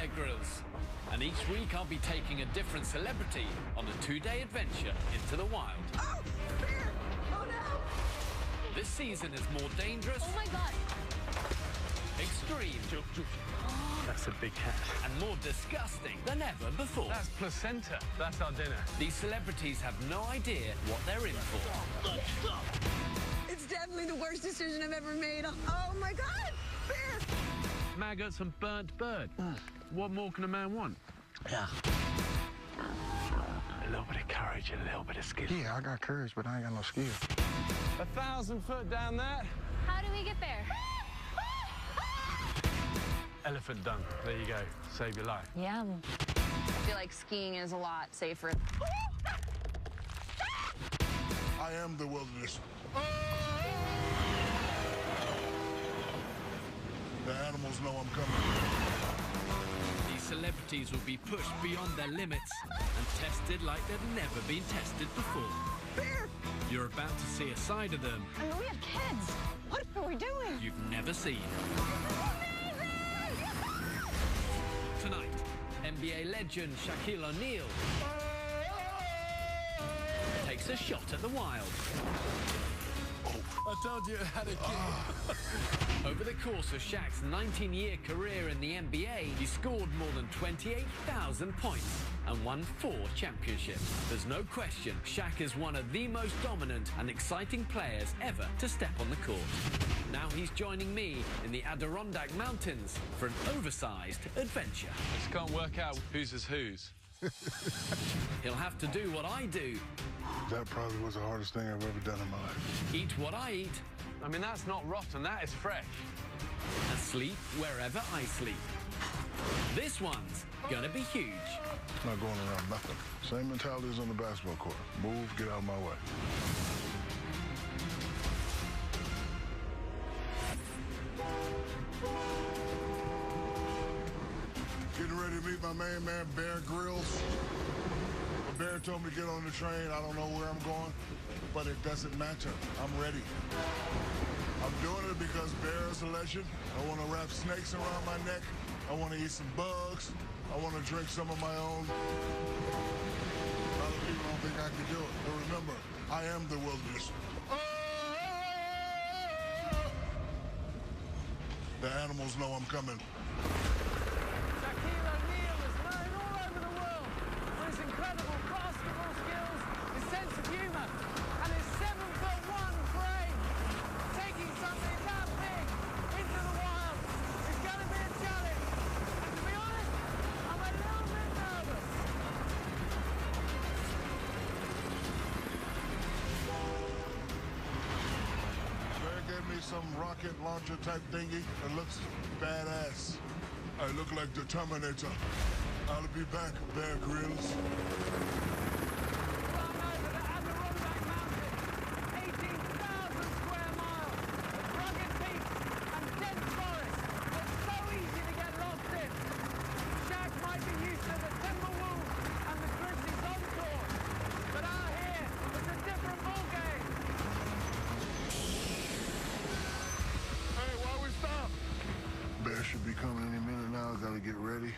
Bear Grylls. And each week I'll be taking a different celebrity on a 2-day adventure into the wild. Oh, bear! Oh, no! This season is more dangerous. Oh, my God. Extreme. That's a big cat. And more disgusting than ever before. That's placenta. That's our dinner. These celebrities have no idea what they're in for. It's definitely the worst decision I've ever made. Oh, my God! Bear! Maggots and burnt bird. What more can a man want? Yeah. A little bit of courage and a little bit of skill. Yeah, I got courage, but I ain't got no skill. 1,000 foot down there. How do we get there? Elephant dung. There you go. Save your life. Yeah. I feel like skiing is a lot safer. I am the wilderness. The animals know I'm coming. These celebrities will be pushed beyond their limits and tested like they've never been tested before. Bear! You're about to see a side of them I mean, we have kids. What are we doing? you've never seen. Tonight, NBA legend Shaquille O'Neal takes a shot at the wild. I told you it had a king. Over the course of Shaq's 19-year career in the NBA, he scored more than 28,000 points and won 4 championships. There's no question Shaq is one of the most dominant and exciting players ever to step on the court. Now he's joining me in the Adirondack Mountains for an oversized adventure. Just can't work out whose is whose. He'll have to do what I do, That probably was the hardest thing I've ever done in my life. eat what I eat, I mean, that's not rotten. That is fresh. and sleep wherever I sleep. This one's gonna be huge. It's not going around nothing. Same mentality as on the basketball court. Move, get out of my way. Getting ready to meet my main man, Bear Grylls. The Bear told me to get on the train. I don't know where I'm going, but it doesn't matter. I'm ready. I'm doing it because Bear is a legend. I want to wrap snakes around my neck. I want to eat some bugs. I want to drink some of my own. A lot of people don't think I can do it. But remember, I am the wilderness. The animals know I'm coming. Shaquille O'Neal is known all over the world for his incredible basketball skills, his sense of humor, and his 7'1" frame. Taking something that big into the wild is going to be a challenge. And to be honest, I'm a little bit nervous. Bear gave me some rocket launcher type thingy that looks badass. I look like the Terminator. I'll be back, Bear Grylls. Run over the Adirondack Mountains, 18,000 square miles of rugged peaks and dense forest that's so easy to get lost in. Shaq might be used to the Timberwolves and the Grizzlies on tour, but out here, it's a different ballgame. Hey, why we stop? Bear should be coming any minute now. Gotta get ready.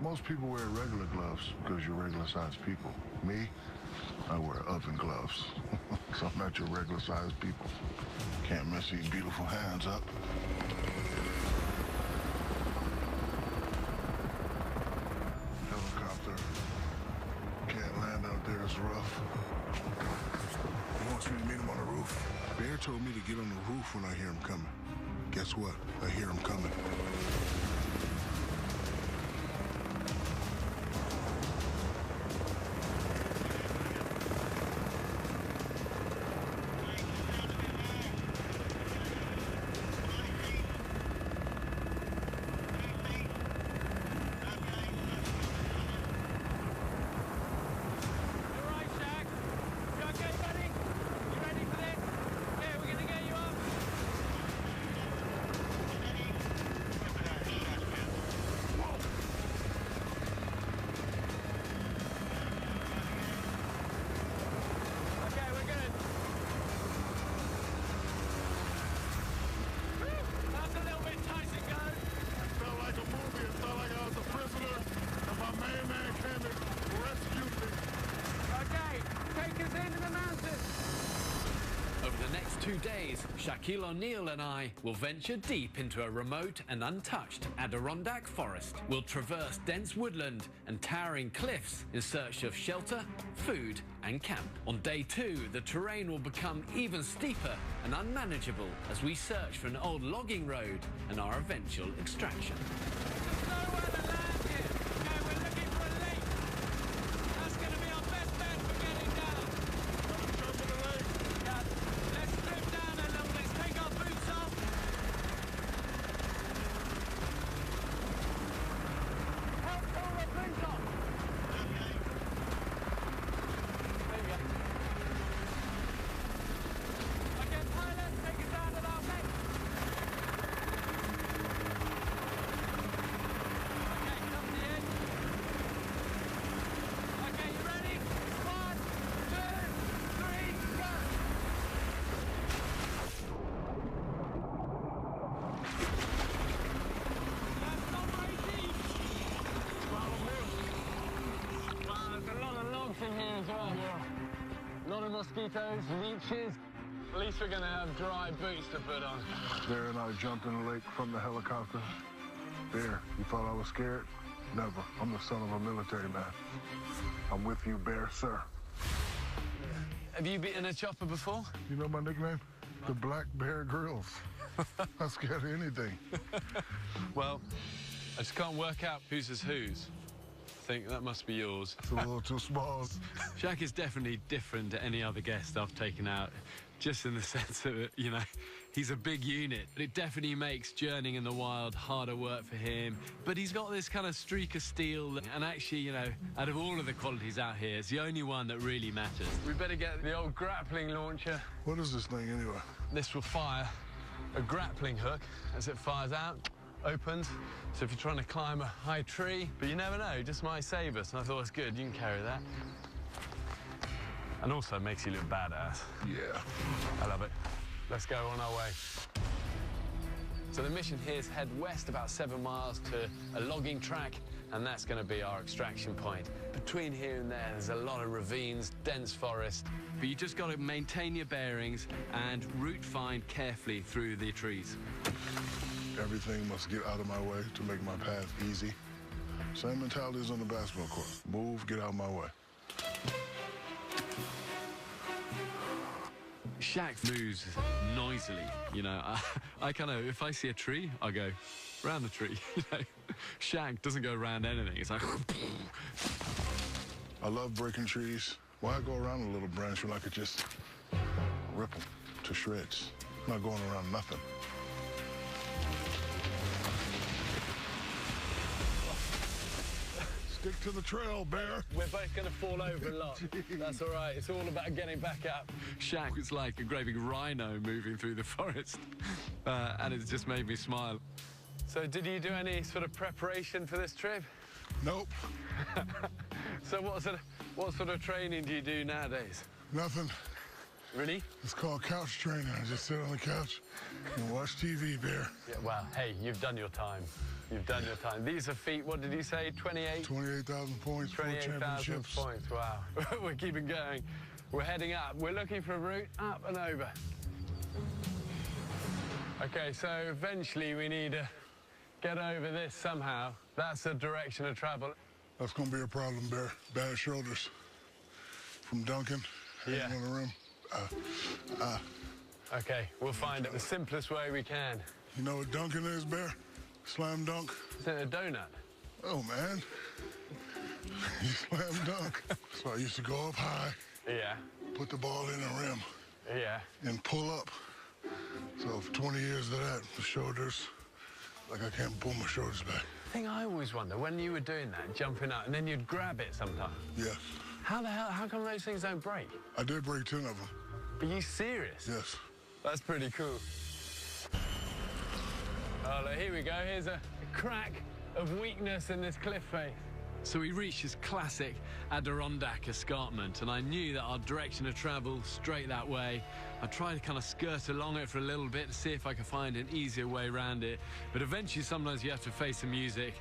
Most people wear regular gloves because you're regular-sized people. Me, I wear oven gloves. So I'm not your regular-sized people. Can't mess these beautiful hands up. Helicopter. Can't land out there, it's rough. He wants me to meet him on the roof. Bear told me to get on the roof when I hear him coming. Guess what? I hear him coming. You all right, Shaq? You okay, buddy? You ready for this? Yeah, we're gonna get you up. 2 days, Shaquille O'Neal and I will venture deep into a remote and untouched Adirondack forest. We'll traverse dense woodland and towering cliffs in search of shelter, food and camp. On day 2, the terrain will become even steeper and unmanageable as we search for an old logging road and our eventual extraction. There's nowhere to land here. Okay, we're looking for a lake. That's going to be our best bet for getting down. Jump in the lake. Yeah, let's strip down a little. Let's take our boots off. Help pull the boots off. There you go. Okay, pilot, take us down to that lake. Okay, come to the end. Okay, you ready? 1, 2, 3, go! That's not very deep. Wow, there's a lot of logs in here as well. A lot of mosquitoes, leeches. At least we're going to have dry boots to put on. Bear and I jumped in the lake from the helicopter. Bear, you thought I was scared? Never. I'm the son of a military man. I'm with you, Bear, sir. Have you been in a chopper before? You know my nickname? The Black Bear Grills. I'm scared of anything. Well, I just can't work out whose is whose. I think that must be yours. It's a little too small. Shaq is definitely different to any other guest I've taken out, just in the sense of, you know, he's a big unit. But it definitely makes journeying in the wild harder work for him. But he's got this kind of streak of steel, and actually, you know, out of all of the qualities out here, it's the only one that really matters. We better get the old grappling launcher. What is this thing anyway? This will fire a grappling hook as it fires out, opens. So if you're trying to climb a high tree, but you never know, it just might save us. And I thought it's good, you can carry that. And also makes you look badass. Yeah. I love it. Let's go on our way. So the mission here is head west about 7 miles to a logging track, and that's going to be our extraction point. Between here and there's a lot of ravines, dense forest, but you just got to maintain your bearings and route find carefully through the trees. Everything must get out of my way to make my path easy. Same mentality as on the basketball court. Move, get out of my way. Shaq moves noisily, you know. I kind of, if I see a tree, I go round the tree, you know. Shaq doesn't go around anything. It's like... I love breaking trees. Why go around a little branch when I could just rip them to shreds? I'm not going around nothing. Stick to the trail, Bear. We're both going to fall over a lot. That's all right. It's all about getting back up. Shaq was like a great big rhino moving through the forest. And it just made me smile. So did you do any sort of preparation for this trip? Nope. So what sort of training do you do nowadays? Nothing. Really? It's called couch training. I just sit on the couch and watch TV, Bear. Yeah, well, hey, you've done your time. You've done your time. These are feet, what did you say, 28? 28,000 points, 4 28,000 championships. points, wow. We're keeping going. We're heading up. We're looking for a route up and over. Okay, so eventually we need to get over this somehow. That's the direction of travel. That's going to be a problem, Bear. Bad shoulders. From dunking, hanging Yeah. on the rim. Okay, we'll find it the simplest way we can. You know what dunking is, Bear? Slam dunk. Is it a donut? Oh, man. You slam dunk. So I used to go up high, Yeah, put the ball in the rim, yeah. and pull up. So for 20 years of that, the shoulders, like I can't pull my shoulders back. The thing I always wonder, when you were doing that, jumping up, and then you'd grab it sometimes. Yes. How the hell, how come those things don't break? I did break 10 of them. Are you serious? Yes. That's pretty cool. Oh, look, here we go. Here's a crack of weakness in this cliff face. So we reached this classic Adirondack escarpment, and I knew that our direction of travel straight that way. I tried to kind of skirt along it for a little bit to see if I could find an easier way around it. But eventually, sometimes you have to face the music.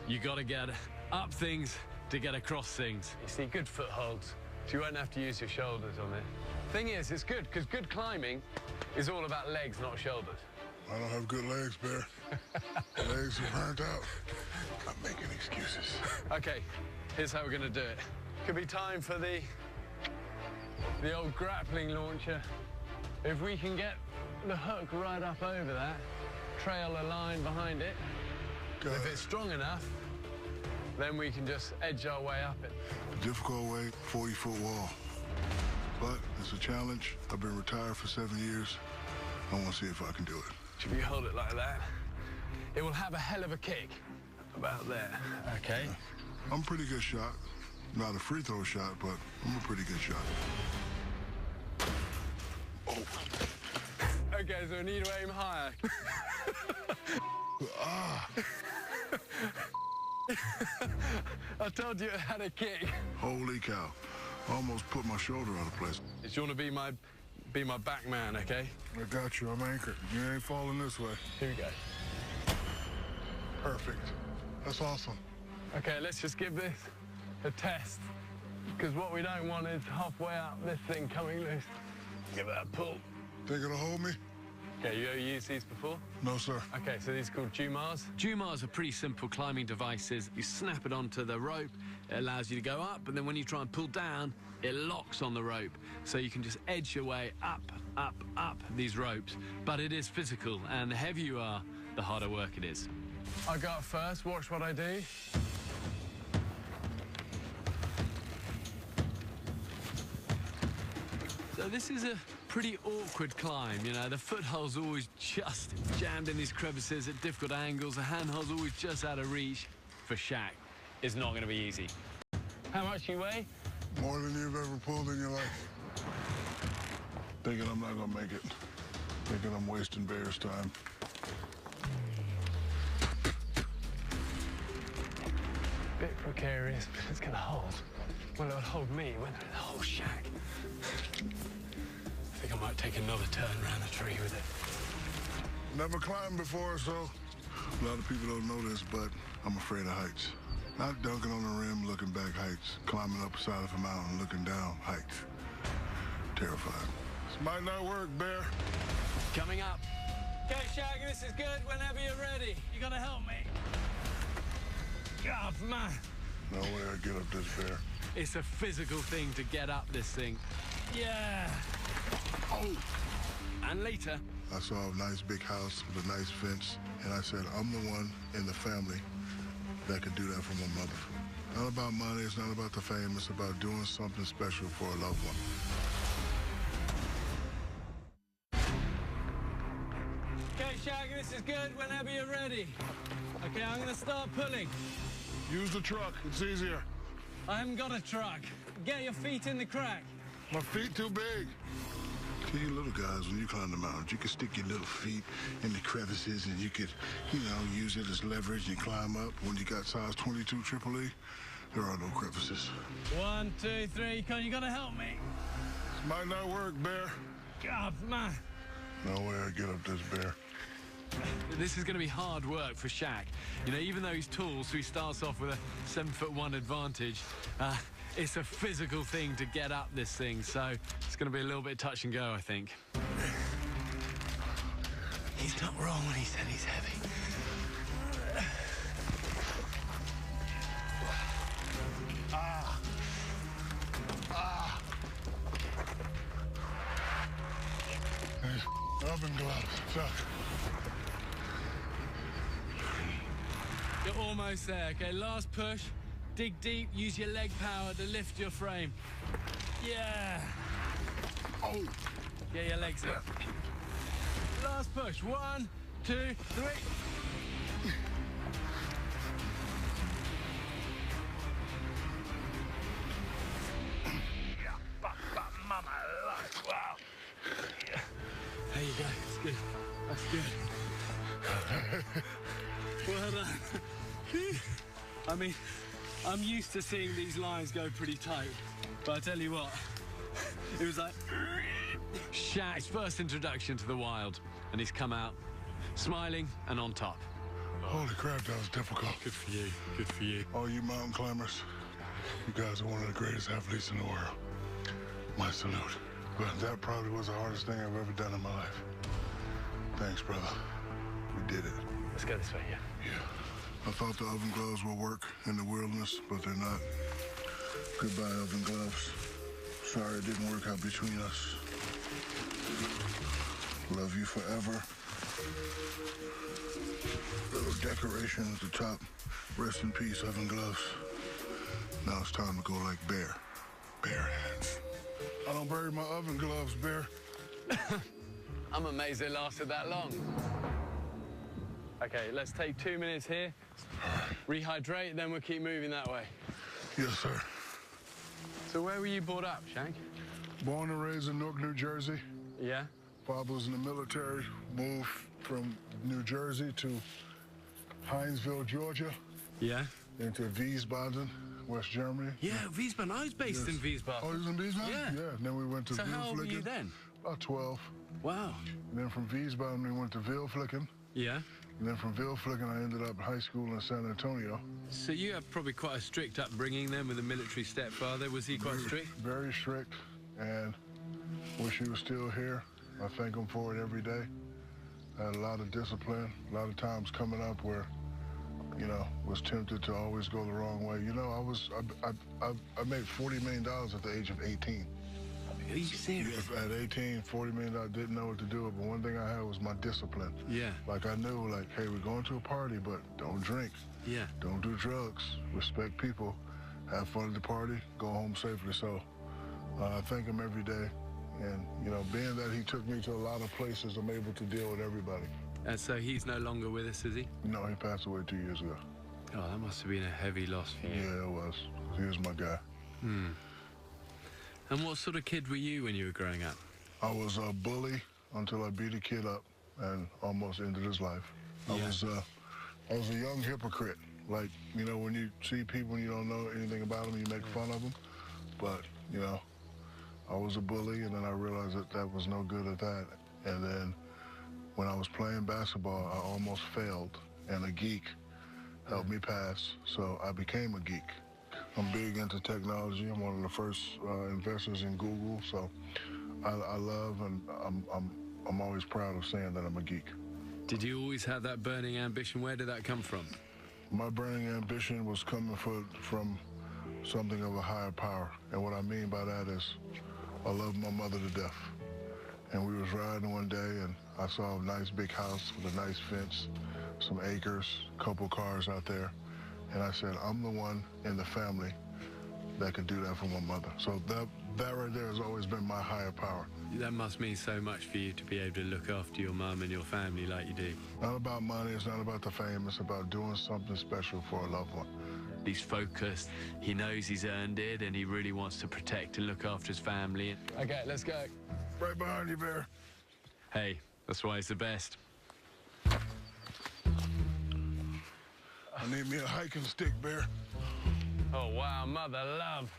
You got to get up things to get across things. You see, good footholds, so you won't have to use your shoulders on this. Thing is, it's good, because good climbing is all about legs, not shoulders. I don't have good legs, Bear. Legs are burnt out. I'm making excuses. Okay, here's how we're going to do it. Could be time for the old grappling launcher. If we can get the hook right up over that, trail a line behind it. If it's strong enough, then we can just edge our way up it. The difficult way, 40-foot wall. But it's a challenge. I've been retired for 7 years. I want to see if I can do it. If you hold it like that, it will have a hell of a kick. About there, okay? I'm a pretty good shot. Not a free throw shot, but I'm a pretty good shot. Oh. Okay, so we need to aim higher. Ah. I told you it had a kick. Holy cow. Almost put my shoulder out of place. Do you want to be my back man, okay? I got you. I'm anchored. You ain't falling this way. Here we go. Perfect. That's awesome. Okay, let's just give this a test. Because what we don't want is halfway up this thing coming loose. Give it a pull. Think it'll hold me? Okay, you ever used these before? No, sir. Okay, so these are called Jumars. Jumars are pretty simple climbing devices. You snap it onto the rope, it allows you to go up, and then when you try and pull down, it locks on the rope. So you can just edge your way up, up, up these ropes. But it is physical, and the heavier you are, the harder work it is. I go up first, watch what I do. So this is a pretty awkward climb, you know. The foothold's always just jammed in these crevices at difficult angles. The handhold's always just out of reach. For Shaq, it's not going to be easy. How much you weigh? More than you've ever pulled in your life. Thinking I'm not going to make it. Thinking I'm wasting Bear's time. Bit precarious, but it's going to hold. Well, it'll hold me, won't it? It'll hold Shaq. I think I might take another turn around the tree with it. Never climbed before, so a lot of people don't know this, but I'm afraid of heights. Not dunking on the rim, looking back heights. Climbing up the side of a mountain, looking down heights. Terrified. This might not work, Bear. Coming up. Okay, Shaq, this is good whenever you're ready. You gotta help me. God, man. No way I get up this, Bear. It's a physical thing to get up this thing. Yeah. Oh. And later. I saw a nice big house with a nice fence, and I said, I'm the one in the family that could do that for my mother. Not about money, it's not about the fame, it's about doing something special for a loved one. Okay, Shaq, this is good whenever you're ready. Okay, I'm gonna start pulling. Use the truck, it's easier. I haven't got a truck. Get your feet in the crack. My feet too big. See, you little guys, when you climb the mountains, you can stick your little feet in the crevices and you could, you know, use it as leverage and climb up. When you got size 22 Triple E, there are no crevices. 1, 2, 3, you gotta help me. This might not work, Bear. God, man. No way I get up this, Bear. This is going to be hard work for Shaq. You know, even though he's tall, so he starts off with a 7'1" advantage. It's a physical thing to get up this thing, so it's going to be a little bit touch and go, I think. He's not wrong when he said he's heavy. Oven gloves, suck. You're almost there, okay? Last push. Dig deep, use your leg power to lift your frame. Yeah. Oh. Get your legs up. Last push. 1, 2, 3. Wow. There you go. It's good. That's good. Well done. I mean, I'm used to seeing these lines go pretty tight, but I tell you what, it was like Shaq's first introduction to the wild, and he's come out smiling and on top. Holy crap, that was difficult. Good for you. Good for you. All you mountain climbers, you guys are one of the greatest athletes in the world. My salute. But that probably was the hardest thing I've ever done in my life. Thanks, brother. We did it. Let's go this way, yeah. Yeah. I thought the oven gloves will work in the wilderness, but they're not. Goodbye, oven gloves. Sorry it didn't work out between us. Love you forever. Little decoration at the top. Rest in peace, oven gloves. Now it's time to go like Bear. Bare hands. I don't bury my oven gloves, Bear. I'm amazed it lasted that long. Okay, let's take 2 minutes here. Rehydrate, then we'll keep moving that way. Yes, sir. So where were you brought up, Shank? Born and raised in Newark, New Jersey. Yeah? Father was in the military, moved from New Jersey to Hinesville, Georgia, Yeah? into Wiesbaden, West Germany. Yeah, Wiesbaden. I was based in Wiesbaden. Oh, you was in Wiesbaden? Yeah. Yeah. And then we went to So how old were you Wilflicken. then? About 12. Wow. And then from Wiesbaden, we went to Wilflicken. Yeah? And then from Wilflicken, I ended up high school in San Antonio. So you had probably quite a strict upbringing then with a military stepfather. Was he quite strict? Very strict, and wish he was still here. I thank him for it every day. I had a lot of discipline, a lot of times coming up where, you know, was tempted to always go the wrong way. You know, I made $40 million at the age of 18. Are you serious? At 18, $40 million, I didn't know what to do, but one thing I had was my discipline. Yeah. Like I knew, like, hey, we're going to a party, but don't drink. Yeah. Don't do drugs. Respect people. Have fun at the party. Go home safely. So I thank him every day. And, you know, being that he took me to a lot of places, I'm able to deal with everybody. And so he's no longer with us, is he? No, he passed away 2 years ago. Oh, that must have been a heavy loss for you. Yeah, it was. He was my guy. And what sort of kid were you when you were growing up? I was a bully until I beat a kid up and almost ended his life. Yeah. I was a young hypocrite. Like, you know, when you see people and you don't know anything about them, you make fun of them. But, you know, I was a bully, and then I realized that that was no good at that. And then when I was playing basketball, I almost failed, and a geek helped me pass, so I became a geek. I'm big into technology. I'm one of the first investors in Google, so I love, and I'm always proud of saying that I'm a geek. Did you always have that burning ambition? Where did that come from? My burning ambition was coming from something of a higher power, and what I mean by that is I love my mother to death. And we was riding one day, and I saw a nice big house with a nice fence, some acres, a couple cars out there. And I said, I'm the one in the family that could do that for my mother. So that right there has always been my higher power. That must mean so much for you to be able to look after your mum and your family like you do. Not about money, it's not about the fame, it's about doing something special for a loved one. He's focused, he knows he's earned it, and he really wants to protect and look after his family. Okay, let's go. Right behind you, Bear. Hey, that's why he's the best. I need me a hiking stick, Bear. Oh, wow, mother love.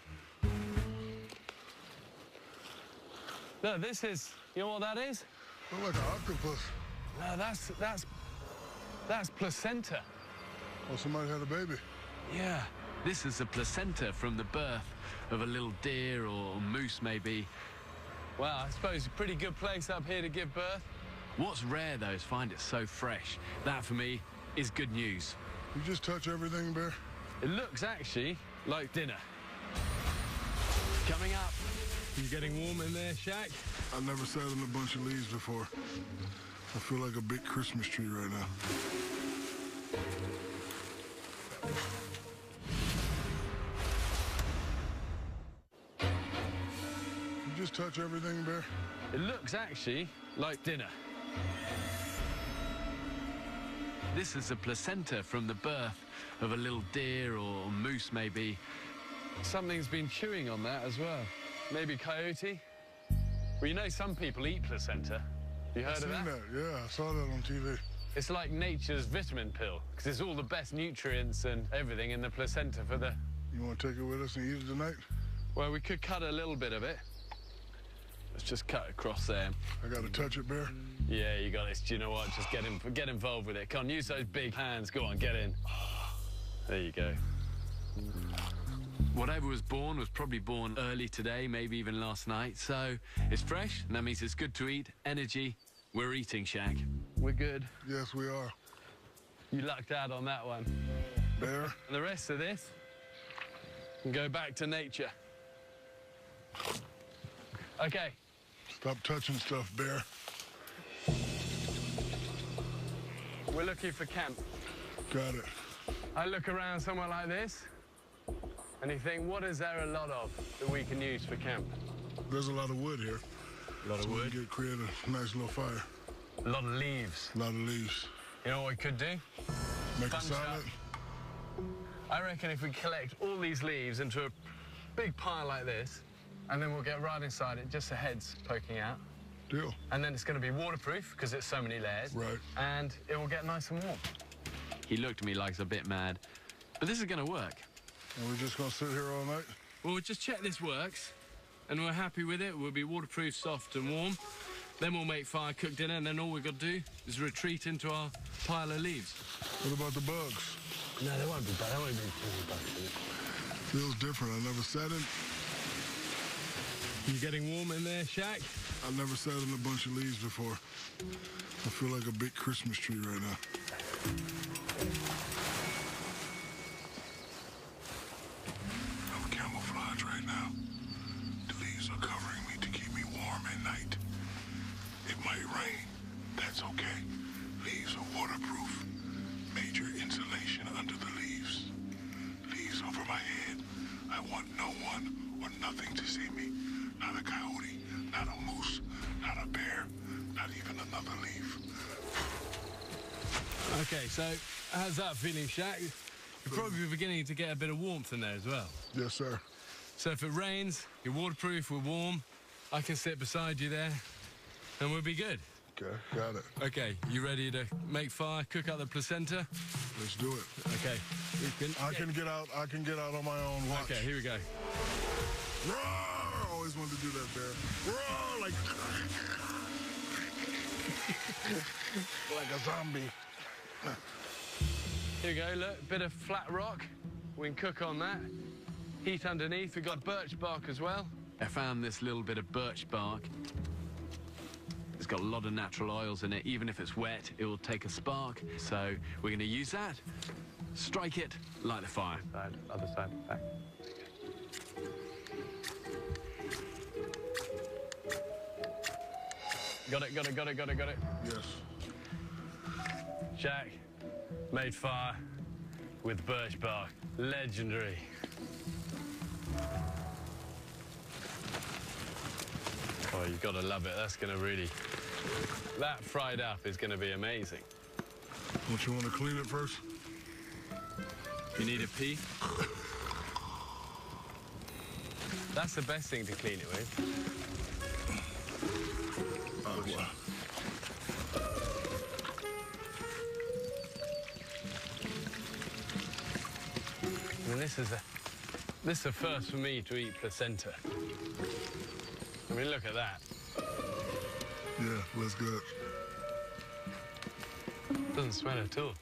Look, this is, you know what that is? Look like an octopus. No, that's placenta. Oh, somebody had a baby. Yeah, this is a placenta from the birth of a little deer or moose, maybe. Well, I suppose a pretty good place up here to give birth. What's rare, though, is find it so fresh. That, for me, is good news. You just touch everything, Bear? It looks actually like dinner. Coming up. You getting warm in there, Shaq? I've never sat on a bunch of leaves before. I feel like a big Christmas tree right now. You just touch everything, Bear? It looks actually like dinner. This is a placenta from the birth of a little deer or moose, maybe. Something's been chewing on that as well. Maybe coyote? Well, you know some people eat placenta. You heard of that? Yeah, I saw that on TV. It's like nature's vitamin pill, because it's all the best nutrients and everything in the placenta for the... You want to take it with us and eat it tonight? Well, we could cut a little bit of it. Let's just cut across there. I got to touch it, Bear? Yeah, you got this. Do you know what? Just get involved with it. Come on, use those big hands. Go on, get in. There you go. Whatever was born was probably born early today, maybe even last night. So it's fresh, and that means it's good to eat. Energy. We're eating, Shaq. We're good. Yes, we are. You lucked out on that one. Bear? And the rest of this can go back to nature. Okay. Stop touching stuff, Bear. We're looking for camp. Got it. I look around somewhere like this, and you think, what is there a lot of that we can use for camp? There's a lot of wood here. A lot of We wood. can create a nice little fire. A lot of leaves. A lot of leaves. You know what we could do? Make a Bunch salad. I reckon if we collect all these leaves into a big pile like this, and then we'll get right inside it, just the heads poking out. Deal. And then it's going to be waterproof because it's so many layers. Right. And it will get nice and warm. He looked at me like he's a bit mad, but this is going to work. And we're just gonna sit here all night? Well, we'll just check this works, and we're happy with it. We'll be waterproof, soft and warm. Then we'll make fire, cook dinner, and then all we've got to do is retreat into our pile of leaves. What about the bugs? No, there won't be bugs. There won't be bugs in it. Feels different. I never sat in. You getting warm in there, Shaq? I've never sat in a bunch of leaves before. I feel like a big Christmas tree right now. I'm camouflage right now. The leaves are covering me to keep me warm at night. It might rain. That's okay. Leaves are waterproof. Major insulation under the leaves. Leaves over my head. I want no one or nothing to see me. Not a coyote, not a moose, not a bear, not even another leaf. Okay, so how's that feeling, Shaq? You're probably beginning to get a bit of warmth in there as well. Yes, sir. So if it rains, you're waterproof, we're warm, I can sit beside you there, and we'll be good. Okay, got it. Okay, you ready to make fire, cook out the placenta? Let's do it. Okay. I can get out on my own. Watch. Okay, here we go. Roar! I always wanted to do that, Bear. Roar! Like a zombie. Here we go, look, bit of flat rock. We can cook on that. Heat underneath, we've got birch bark as well. I found this little bit of birch bark. It's got a lot of natural oils in it. Even if it's wet, it will take a spark. So we're going to use that, strike it, light the fire. Other side, back. Got it. Yes. Jack made fire with birch bark. Legendary. Oh, you've got to love it. That's going to really... That fried up is going to be amazing. Don't you want to clean it first? You need a pea? That's the best thing to clean it with. Oh, wow. And this is a first for me to eat placenta. I mean, look at that. Yeah, looks good. Doesn't smell at all.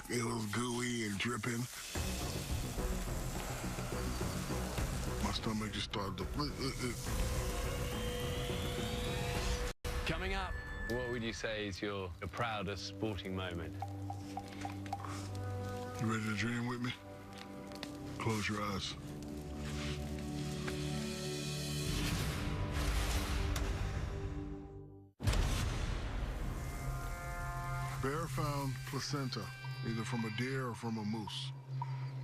It was gooey and dripping. My stomach just started to... Coming up, what would you say is your proudest sporting moment? You ready to dream with me? Close your eyes. Bear found placenta, either from a deer or from a moose.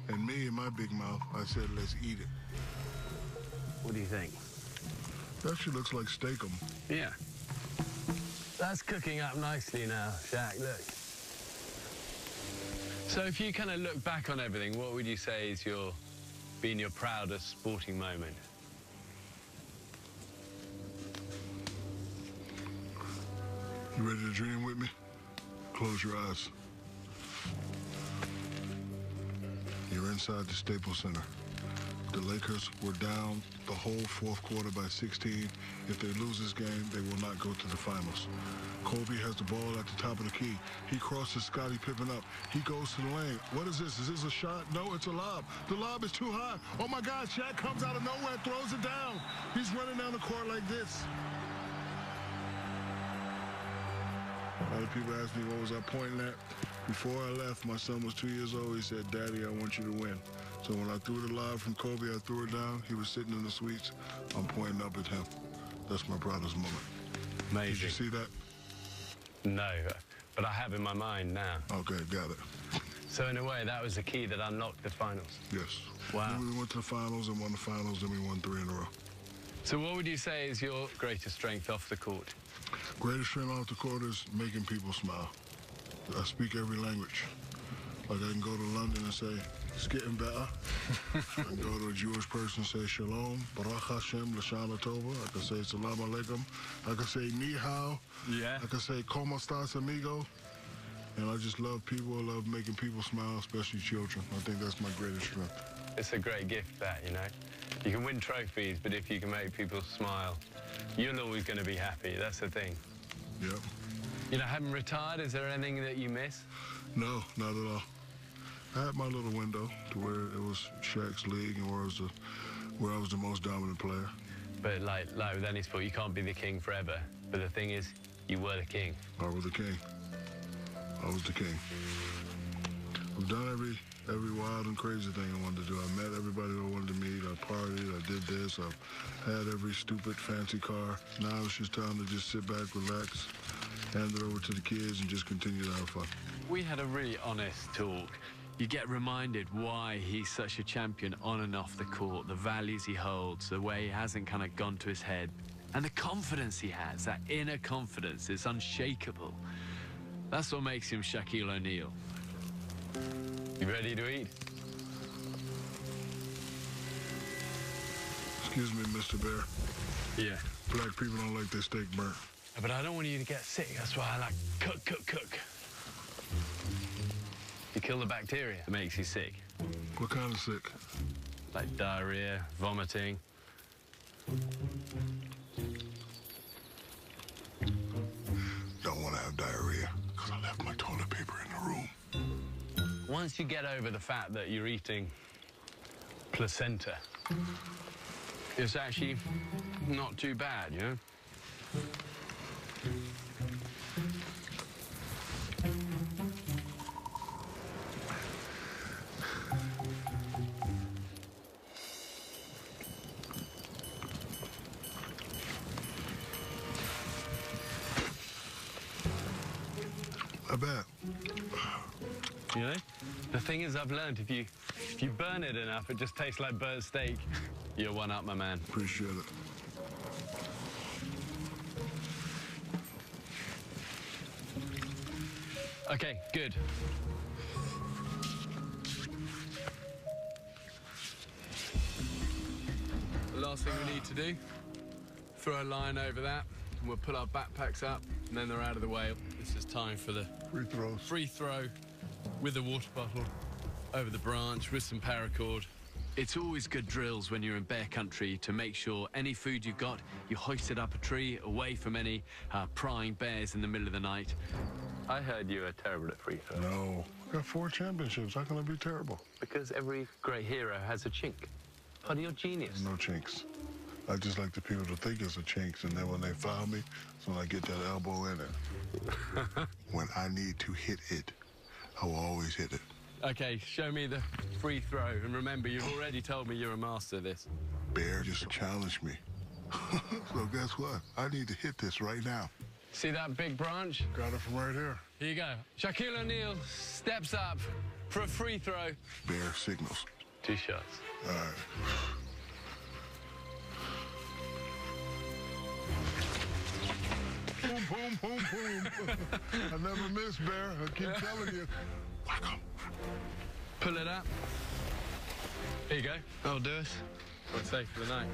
And me, in my big mouth, I said, let's eat it. What do you think? That shit looks like steak-'em. Yeah. That's cooking up nicely now, Shaq, look. So if you kind of look back on everything, what would you say is been your proudest sporting moment? You ready to dream with me? Close your eyes. You're inside the Staples Center. The Lakers were down the whole fourth quarter by 16. If they lose this game, they will not go to the finals. Kobe has the ball at the top of the key. He crosses Scottie Pippen up. He goes to the lane. What is this? Is this a shot? No, it's a lob. The lob is too high. Oh, my God, Shaq comes out of nowhere and throws it down. He's running down the court like this. A lot of people ask me, what was I pointing at? Before I left, my son was 2 years old. He said, Daddy, I want you to win. So when I threw the lob from Kobe, I threw it down. He was sitting in the suites. I'm pointing up at him. That's my proudest moment. Amazing. Did you see that? No, but I have in my mind now. Okay, got it. So in a way, that was the key that unlocked the finals. Yes. Wow. Then we went to the finals and won the finals, then we won 3 in a row. So what would you say is your greatest strength off the court? Greatest strength off the court is making people smile. I speak every language. Like I can go to London and say, it's getting better. I can go to a Jewish person and say, Shalom, Baruch Hashem, Lashana Tova. I can say, Salam Alaikum. I can say, Ni Hao. Yeah. I can say, Como estás, amigo? And I just love people. I love making people smile, especially children. I think that's my greatest strength. It's a great gift, that, you know. You can win trophies, but if you can make people smile, you're always going to be happy. That's the thing. Yep. You know, having retired, is there anything that you miss? No, not at all. I had my little window to where it was Shaq's league and where I was the most dominant player. But like with any sport, you can't be the king forever. But the thing is, you were the king. I was the king. I was the king. I've done every wild and crazy thing I wanted to do. I met everybody I wanted to meet. I partied. I did this. I've had every stupid fancy car. Now it's just time to just sit back, relax, hand it over to the kids, and just continue to have fun. We had a really honest talk. You get reminded why he's such a champion on and off the court, the values he holds, the way he hasn't kind of gone to his head, and the confidence he has, that inner confidence is unshakable. That's what makes him Shaquille O'Neal. You ready to eat? Excuse me, Mr. Bear. Yeah. Black people don't like their steak burnt. But I don't want you to get sick. That's why I like cook. You kill the bacteria that makes you sick. What kind of sick? Like diarrhea, vomiting. Don't want to have diarrhea because I left my toilet paper in the room. Once you get over the fact that you're eating placenta, it's actually not too bad, you know? I bet. You know? The thing is, I've learned if you burn it enough, it just tastes like burnt steak. You're one up, my man. Appreciate it. Okay, good. The last thing we need to do, throw a line over that, and we'll put our backpacks up, and then they're out of the way. This is time for the Free throws. free throw with a water bottle over the branch with some paracord. It's always good drills when you're in bear country to make sure any food you've got, you hoist it up a tree away from any prying bears in the middle of the night. I heard you were terrible at free throw. No. I got 4 championships. How can I be terrible? Because every great hero has a chink. Part of your genius. No chinks. I just like the people to think it's a chinks, and then when they foul me, that's when I get that elbow in it. When I need to hit it, I will always hit it. Okay, show me the free throw. And remember, you've already told me you're a master of this. Bear just challenged me. So guess what? I need to hit this right now. See that big branch? Got it from right here. Here you go. Shaquille O'Neal steps up for a free throw. Bear signals. 2 shots. All right. Boom, boom, boom, boom. I never miss, Bear. I keep telling you. Whack 'em. Pull it up. Here you go. That'll do us. We're safe for the night.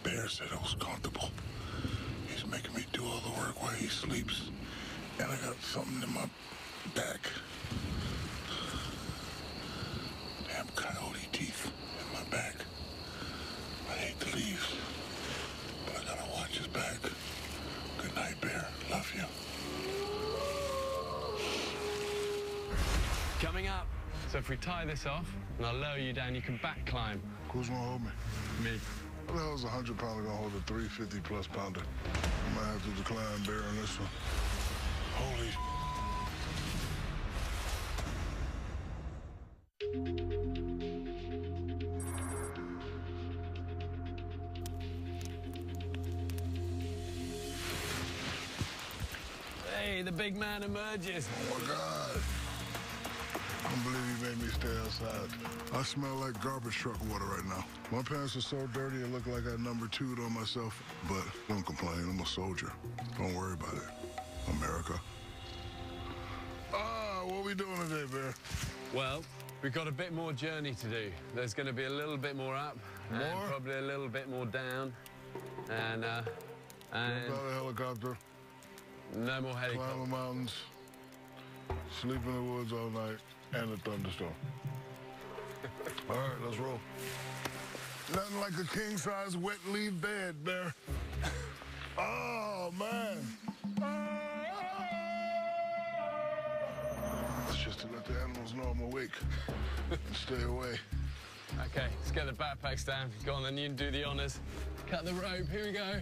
Bear said it was comfortable. He's making me do all the work while he sleeps. And I got something in my back. leaves. But I gotta watch his back. Good night, Bear. Love you. Coming up. So if we tie this off, and I'll lower you down, you can back climb. Who's gonna hold me? Me. How the hell's a 100-pounder gonna hold a 350-plus pounder? I might have to decline Bear on this one. Holy. Hey, the big man emerges. Oh, my God. I don't believe you made me stay outside. I smell like garbage truck water right now. My pants are so dirty it look like I number 2'd on myself. But don't complain, I'm a soldier. Don't worry about it, America. What we doing today, Bear? Well, we've got a bit more journey to do. There's going to be a little bit more up, and probably a little bit more down, and Jump out of a helicopter, no more climb helicopter. the mountains, sleep in the woods all night, and a thunderstorm. All right, let's roll. Nothing like a king-size wet leaf bed, Bear. Oh, man. It's just to let the animals know I'm awake and stay away. Okay, let's get the backpacks down. Go on, then you can do the honors. Cut the rope, here we go.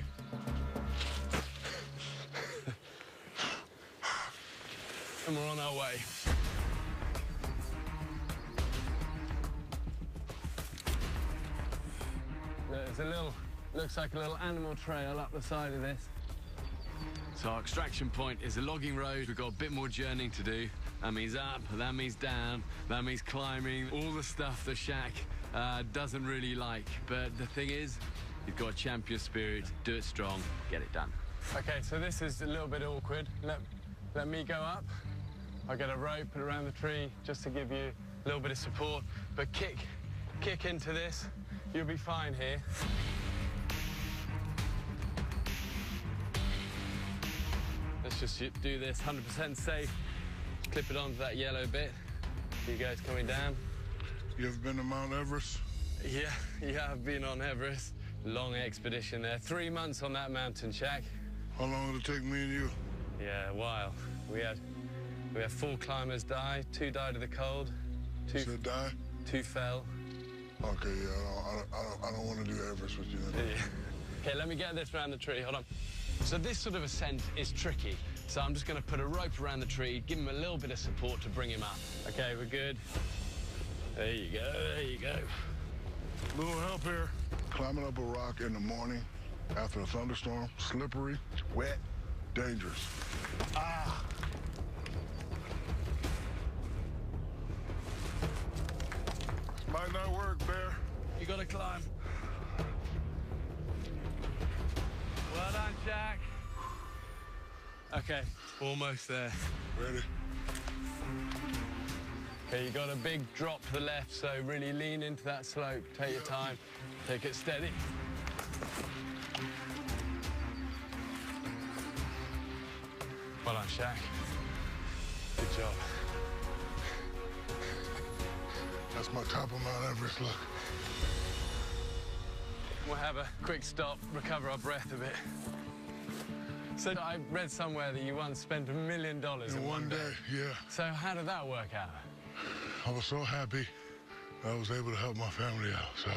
And we're on our way. There's a little, looks like a little animal trail up the side of this. So our extraction point is a logging road. We've got a bit more journeying to do. That means up, that means down, that means climbing, all the stuff that Shaq doesn't really like. But the thing is, you've got a champion spirit, do it strong, get it done. Okay, so this is a little bit awkward. Let me go up. I'll get a rope, put it around the tree, just to give you a little bit of support. But kick into this, you'll be fine here. Let's just do this 100% safe. Clip it onto that yellow bit. You guys coming down? You ever been to Mount Everest? Yeah, I've been on Everest. Long expedition there. 3 months on that mountain, Shaq. How long did it take me and you? Yeah, a while. We had 4 climbers die. 2 died of the cold. You said die? 2 fell. Okay, yeah, I don't want to do Everest with you then. Yeah. Okay, let me get this around the tree. Hold on. So this sort of ascent is tricky. So I'm just going to put a rope around the tree, give him a little bit of support to bring him up. Okay, we're good. There you go, there you go. Little help here. Climbing up a rock in the morning after a thunderstorm, slippery, wet, dangerous. Ah! This might not work, Bear. You got to climb. Well done, Shaq. Okay, almost there. Ready? Okay, you got a big drop to the left, so really lean into that slope. Take your time, take it steady. Well done, Shaq. Good job. That's my top of Mount Everest look. We'll have a quick stop, recover our breath a bit. So I read somewhere that you once spent $1 million In one day, yeah. So how did that work out? I was so happy I was able to help my family out. So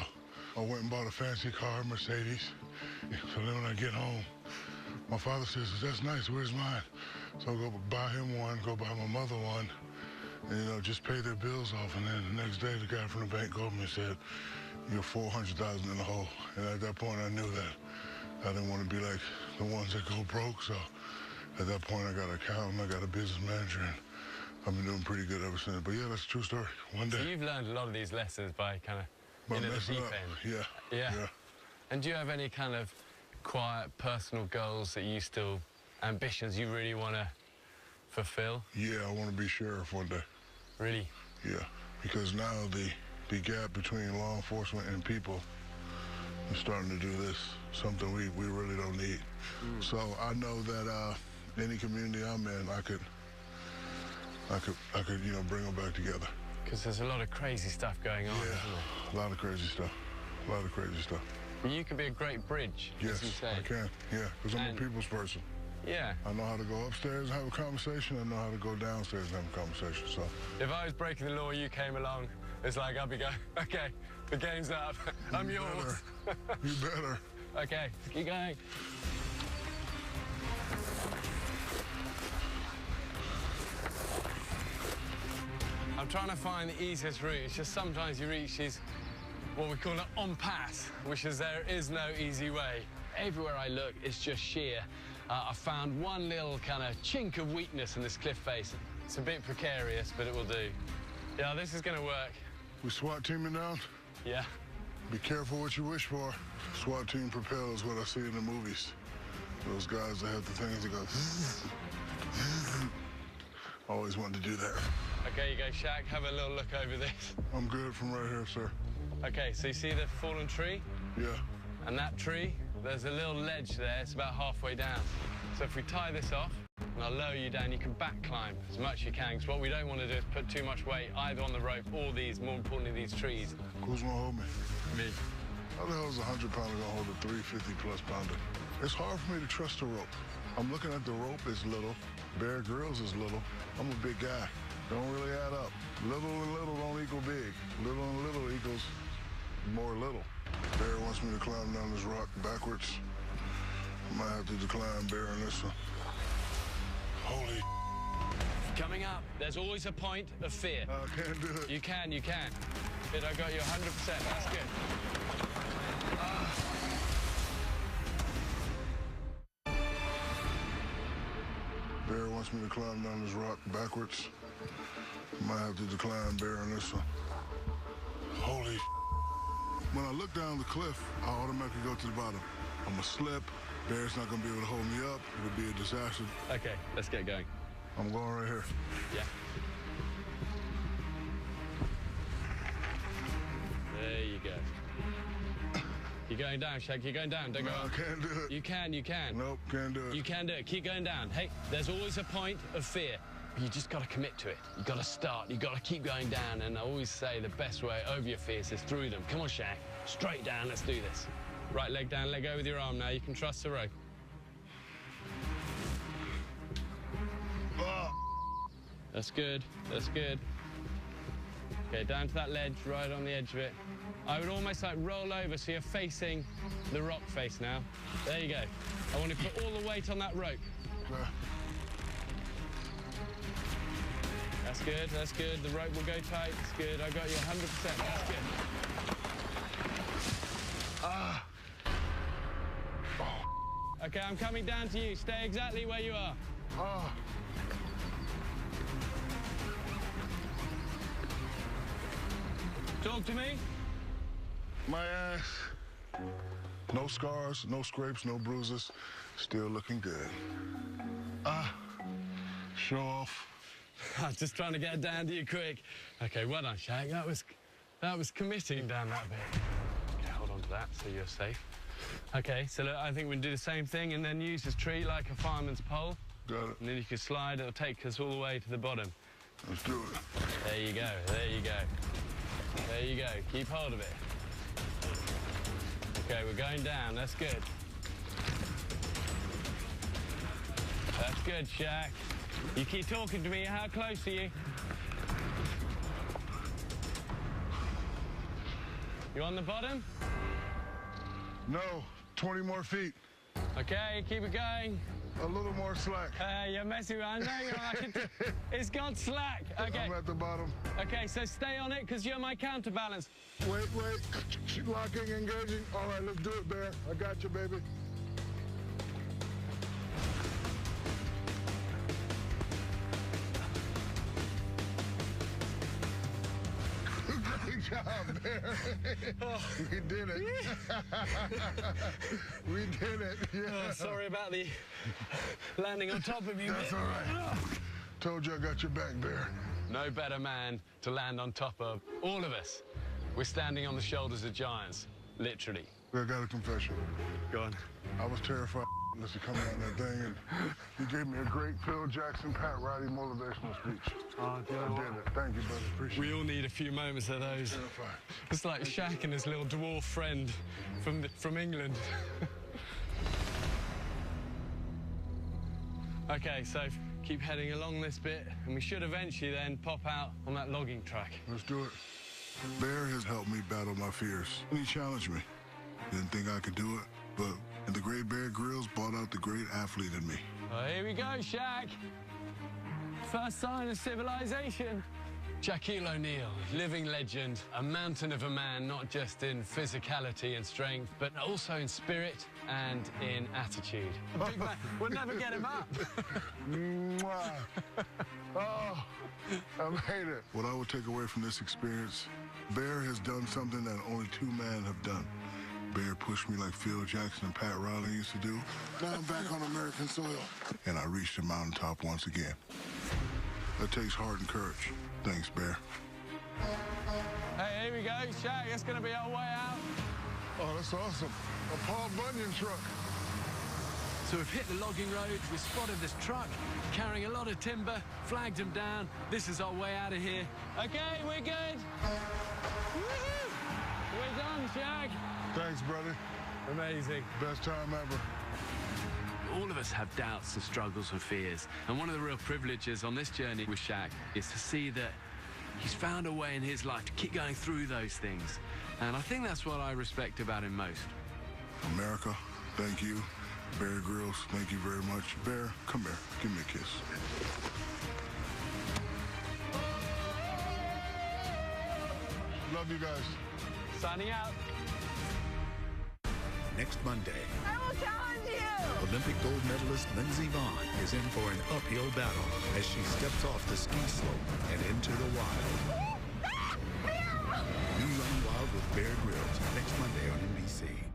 I went and bought a fancy car, Mercedes. So then when I get home, my father says, that's nice, where's mine? So I go buy him one, go buy my mother one, and, you know, just pay their bills off. And then the next day, the guy from the bank called me and said, you're $400,000 in the hole. And at that point, I knew that I didn't want to be like the ones that go broke. So at that point, I got an accountant, I got a business manager, and I've been doing pretty good ever since. But yeah, that's a true story. One day. So you've learned a lot of these lessons by kind of in at the deep end. Yeah. And do you have any kind of quiet personal goals that you still, ambitions you really want to fulfill? Yeah, I want to be sheriff one day. Really? Yeah, because now the gap between law enforcement and people is starting to do this, something we really don't need. So I know that any community I'm in, I could, you know, bring them back together. Because there's a lot of crazy stuff going on, isn't there? A lot of crazy stuff. A lot of crazy stuff. You could be a great bridge. Yes, I can. Yeah, because I'm a people's person. Yeah. I know how to go upstairs and have a conversation. I know how to go downstairs and have a conversation. So if I was breaking the law, you came along, it's like I'd be going, okay, the game's up. I'm yours. You better. Okay, keep going. I'm trying to find the easiest route. It's just sometimes you reach these, what we call an on-pass, which is there is no easy way. Everywhere I look, it's just sheer. I found one little kind of chink of weakness in this cliff face. It's a bit precarious, but it will do. Yeah, this is going to work. We SWAT teaming down? Yeah. Be careful what you wish for. SWAT team propels what I see in the movies. Those guys that have the things that go always wanted to do that. Okay, you go, Shaq. Have a little look over this. I'm good from right here, sir. Okay, so you see the fallen tree? Yeah. And that tree, there's a little ledge there. It's about halfway down. So if we tie this off, and I'll lower you down, you can back climb as much as you can, because what we don't want to do is put too much weight either on the rope or these, more importantly, these trees. Who's gonna hold me? Me. How the hell is a 100-pounder gonna hold a 350-plus pounder? It's hard for me to trust the rope. I'm looking at the rope is little. Bear Grylls is little. I'm a big guy. Don't really add up. Little and little don't equal big. Little and little equals more little. Bear wants me to climb down this rock backwards. I might have to decline Bear on this one. Holy. Coming up, there's always a point of fear. I can't do it. You can, you can. Good, I got you 100%. That's good. Bear wants me to climb down this rock backwards. I might have to decline Bear on this one. Holy. When I look down the cliff, I automatically go to the bottom. I'm gonna slip. Bear's not gonna be able to hold me up. It'll be a disaster. Okay, let's get going. I'm going right here. Yeah. There you go. You're going down, Shaq. You're going down. Don't go up. I can't do it. You can, you can. Nope, can't do it. You can do it. Keep going down. Hey, there's always a point of fear. You just got to commit to it. You got to start. You got to keep going down. And I always say the best way over your fears is through them. Come on, Shaq. Straight down. Let's do this. Right leg down. Let go with your arm now. You can trust the rope. That's good. That's good. Okay, down to that ledge, right on the edge of it. I would almost like roll over so you're facing the rock face now. There you go. I want to put all the weight on that rope. That's good, that's good. The rope will go tight. It's good. I got you 100%. That's good. Okay, I'm coming down to you. Stay exactly where you are. Talk to me. My ass. No scars, no scrapes, no bruises. Still looking good. Show off. I'm just trying to get down to you quick. Okay, well done, Shaq. That was committing down that bit. Okay, hold on to that so you're safe. Okay, so look, I think we'll do the same thing and then use this tree like a fireman's pole. Got it. And then you can slide. It'll take us all the way to the bottom. Let's do it. There you go. There you go. There you go. Keep hold of it. Okay, we're going down. That's good. That's good, Shaq. You keep talking to me. How close are you? You on the bottom? No, 20 more feet. Okay, keep it going. A little more slack. You're messing around. No, you're right. It's gone slack. Okay. I'm at the bottom. Okay, so stay on it because you're my counterbalance. Wait. Locking, engaging. All right, let's do it, Bear. I got you, baby. Great job, Bear. We did it. We did it. Yeah. Oh, sorry about the landing on top of you. That's all right. Told you I got your back, Bear. No better man to land on top of all of us. We're standing on the shoulders of giants, literally. I got a confession. Go on. I was terrified unless you come down that thing, and you gave me a great Phil Jackson, Pat Riley motivational speech. Oh, do you know I what? did it. Thank you, brother. Appreciate We it. all need a few moments of those. Terrified. It's like Shaq and his little dwarf friend from England. Okay, so keep heading along this bit, and we should eventually then pop out on that logging track. Let's do it. Bear has helped me battle my fears, and he challenged me. Didn't think I could do it, but the great Bear Grylls brought out the great athlete in me. Oh, here we go, Shaq. First sign of civilization. Shaquille O'Neal, living legend, a mountain of a man, not just in physicality and strength, but also in spirit and in attitude. A big man. We'll never get him up. Mwah. Oh, I made it. What I would take away from this experience, Bear has done something that only two men have done. Bear pushed me like Phil Jackson and Pat Riley used to do. Now I'm back on American soil. And I reached the mountaintop once again. That takes heart and courage. Thanks, Bear. Hey, here we go, Shaq. That's going to be our way out. Oh, that's awesome. A Paul Bunyan truck. So we've hit the logging road, we spotted this truck carrying a lot of timber, flagged him down. This is our way out of here. Okay, we're good. Woo-hoo! We're done, Shaq. Thanks, brother. Amazing. Best time ever. All of us have doubts and struggles and fears. And one of the real privileges on this journey with Shaq is to see that he's found a way in his life to keep going through those things. And I think that's what I respect about him most. America, thank you. Bear Grylls, thank you very much. Bear, come here. Give me a kiss. Love you guys. Signing out. Next Monday, I will challenge you! Olympic gold medalist Lindsey Vonn is in for an uphill battle as she steps off the ski slope and into the wild. New Running Wild with Bear Grylls next Monday on NBC.